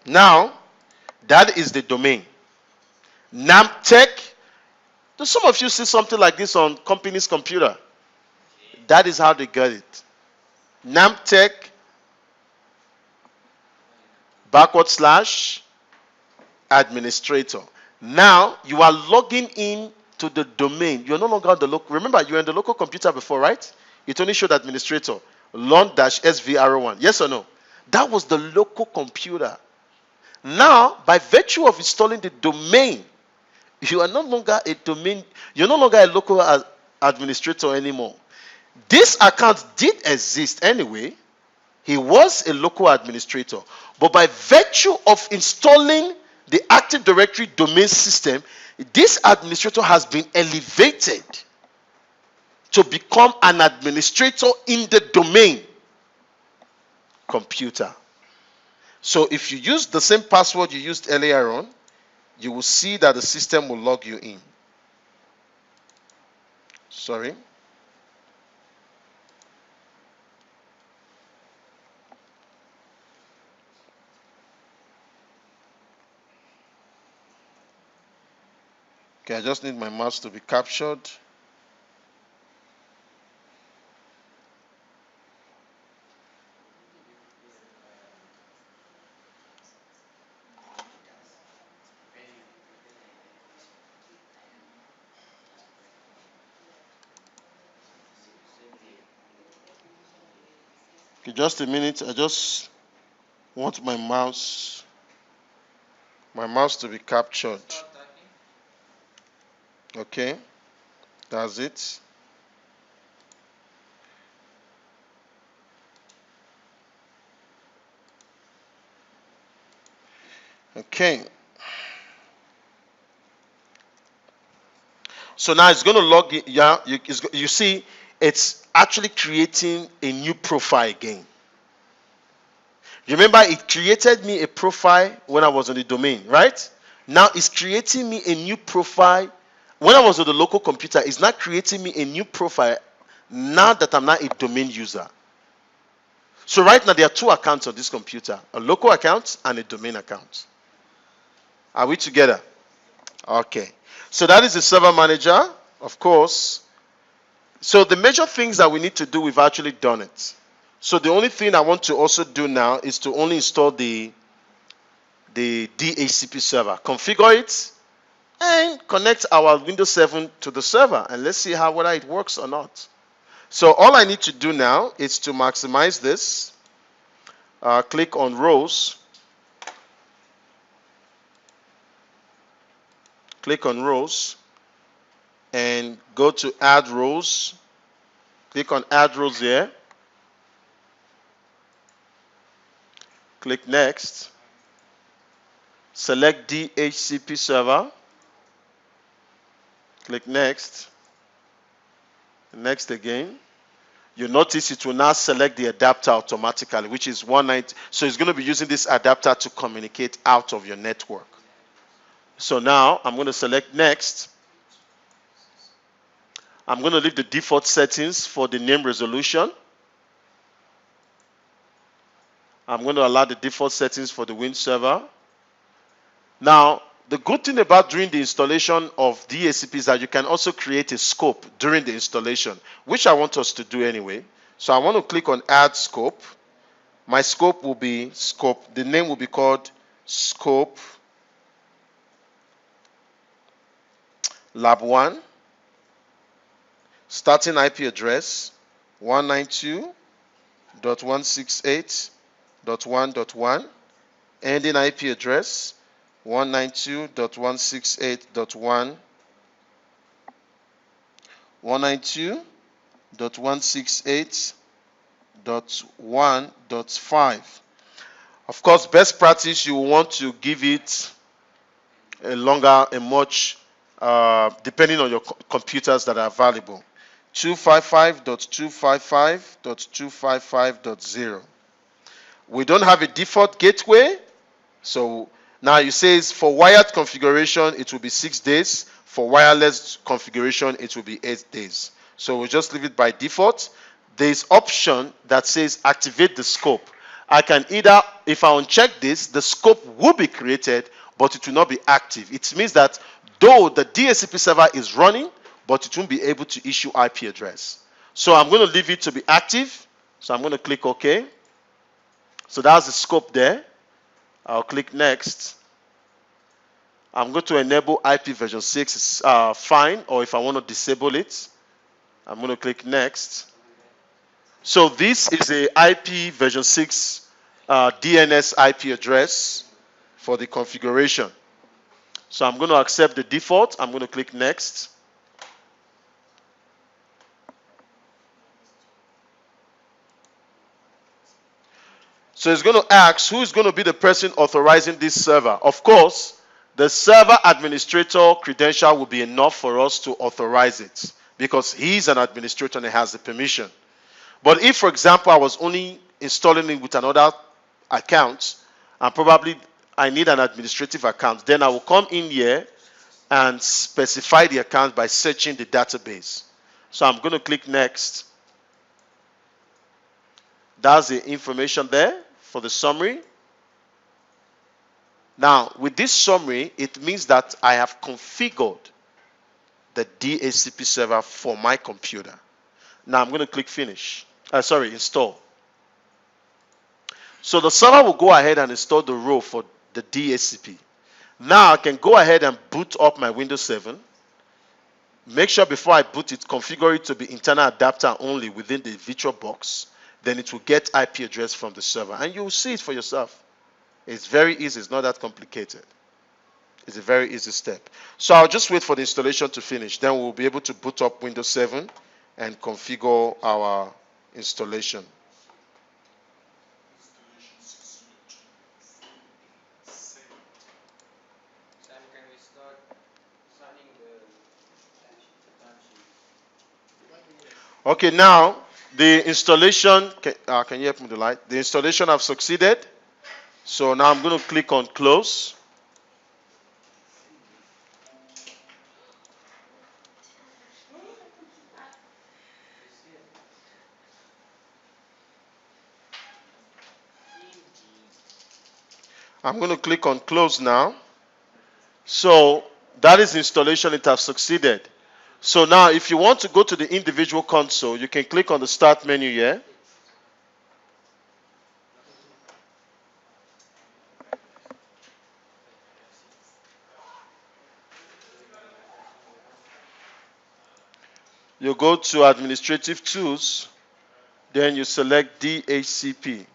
Now, that is the domain. Namtech. Do some of you see something like this on company's computer? That is how they got it. Namtech / administrator. Now you are logging in to the domain. You're no longer on the local. Remember, you were in the local computer before, right? It only showed administrator. Lon-SVR1. Yes or no? That was the local computer. Now, by virtue of installing the domain, you are no longer a domain. You're no longer a local administrator anymore. This account did exist anyway. He was a local administrator. But by virtue of installing the Active Directory domain system, this administrator has been elevated to become an administrator in the domain computer. So if you use the same password you used earlier on, you will see that the system will log you in. Sorry. Okay, I just need my mouse to be captured. Okay, just a minute. I just want my mouse to be captured. Okay, that's it. Okay. So now it's going to log in. Yeah, you see, it's actually creating a new profile again. Remember, it created me a profile when I was on the domain, right? Now it's creating me a new profile. When I was on the local computer, it's not creating me a new profile now that I'm not a domain user. So right now there are two accounts on this computer, a local account and a domain account. Are we together? Okay. So that is the server manager, of course. So the major things that we need to do, we've actually done it. So the only thing I want to also do now is to only install the DHCP server, configure it, and connect our Windows 7 to the server, and let's see whether it works or not. So all I need to do now is to maximize this. Click on rows. Click on rows and go to add rows. Click on add rows here. Click next. Select DHCP server. Click next. Next again. You notice it will now select the adapter automatically, which is 190. So it's going to be using this adapter to communicate out of your network. So now I'm going to select next. I'm going to leave the default settings for the name resolution. I'm going to allow the default settings for the Win server. Now, the good thing about doing the installation of DHCP is that you can also create a scope during the installation, which I want us to do anyway. So I want to click on Add Scope. My scope will be Scope. The name will be called Scope Lab 1. Starting IP address 192.168.1.1. Ending IP address 192.168.1. 192.168.1.5. Of course, best practice, you want to give it a much, depending on your computers that are available. 255.255.255.0. We don't have a default gateway, so now it says for wired configuration it will be 6 days. For wireless configuration it will be 8 days. So we'll just leave it by default. There's option that says activate the scope. I can either, if I uncheck this, the scope will be created, but it will not be active. It means that though the DHCP server is running, but it won't be able to issue IP address. So I'm going to leave it to be active. So I'm going to click OK. So that's the scope there. I'll click next. I'm going to enable IP version 6 is fine, or if I want to disable it, I'm going to click next. So this is a IP version 6 DNS IP address for the configuration. So I'm going to accept the default. I'm going to click next. So it's going to ask who is going to be the person authorizing this server. Of course, the server administrator credential will be enough for us to authorize it because he's an administrator and he has the permission. But if, for example, I was only installing it with another account and probably I need an administrative account, then I will come in here and specify the account by searching the database. So I'm going to click next. That's the information there for the summary. Now, with this summary, it means that I have configured the DHCP server for my computer. Now I'm going to click finish. Install. So the server will go ahead and install the role for the DHCP. Now I can go ahead and boot up my Windows 7. Make sure before I boot it, configure it to be internal adapter only within the virtual box. Then it will get IP address from the server. And you will see it for yourself. It's very easy. It's not that complicated. It's a very easy step. So I'll just wait for the installation to finish. Then we'll be able to boot up Windows 7 and configure our installation. Okay, now the installation, can you help me with the light? The installation have succeeded. So now I'm going to click on close. I'm going to click on close now. So that is installation. It has succeeded. So now if you want to go to the individual console, you can click on the start menu here. You go to administrative tools, then you select DHCP.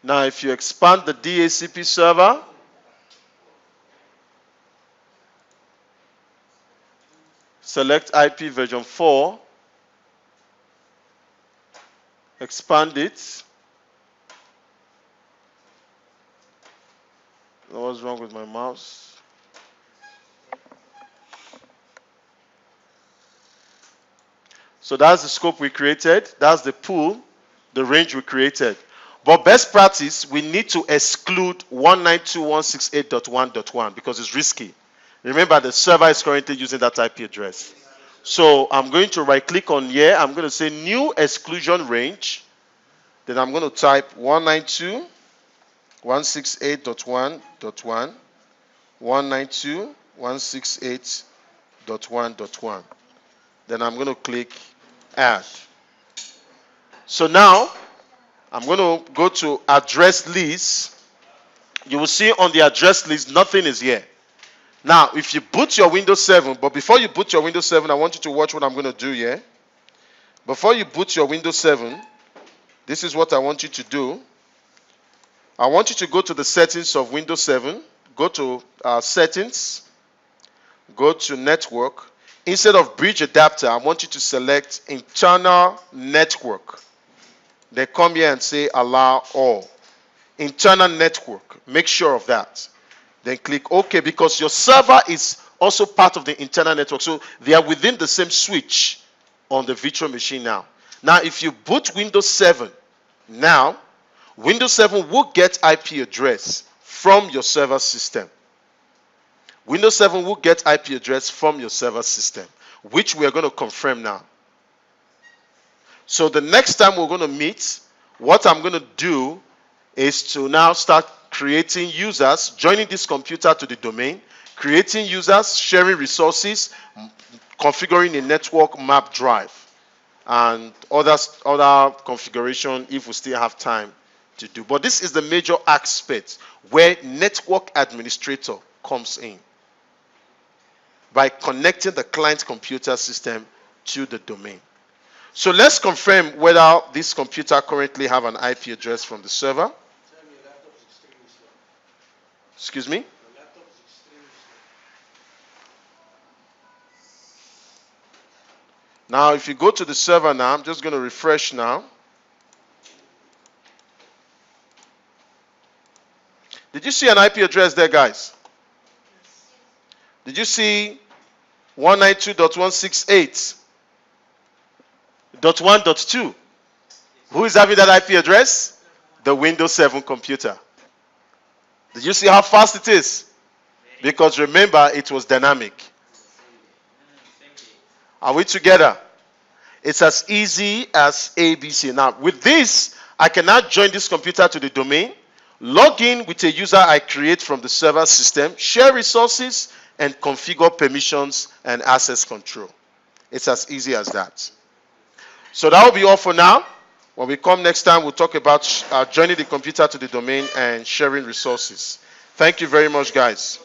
Now if you expand the DHCP server, select IP version 4, expand it. What's wrong with my mouse? So that's the scope we created. That's the pool, the range we created. But best practice, we need to exclude 192.168.1.1 because it's risky. Remember, the server is currently using that IP address. So I'm going to right click on here. I'm going to say new exclusion range. Then I'm going to type 192.168.1.1, 192.168.1.1. Then I'm going to click add. So now I'm going to go to address list. You will see on the address list nothing is here. Now if you boot your Windows 7, but before you boot your Windows 7, I want you to watch what I'm going to do here. Before you boot your Windows 7, this is what I want you to do. I want you to go to the settings of Windows 7. Go to settings. Go to network. Instead of bridge adapter, I want you to select internal network. Then come here and say allow all. Internal network. Make sure of that. Then click OK because your server is also part of the internal network. So they are within the same switch on the virtual machine now. Now if you boot Windows 7, now Windows 7 will get IP address from your server system. Windows 7 will get IP address from your server system, which we are going to confirm now. So the next time we're going to meet, what I'm going to do is to now start creating users, joining this computer to the domain, creating users, sharing resources, configuring a network map drive, and other configuration if we still have time to do. But this is the major aspect where network administrator comes in, by connecting the client computer system to the domain. So let's confirm whether this computer currently have an IP address from the server. Excuse me? Now, if you go to the server now, I'm just going to refresh now. Did you see an IP address there, guys? Did you see 192.168.1.2? Who is having that IP address? The Windows 7 computer. Did you see how fast it is? Because remember, it was dynamic. Are we together? It's as easy as ABC. Now, with this, I can now join this computer to the domain, log in with a user I create from the server system, share resources, and configure permissions and access control. It's as easy as that. So that will be all for now. When we come next time, we'll talk about joining the computer to the domain and sharing resources. Thank you very much, guys.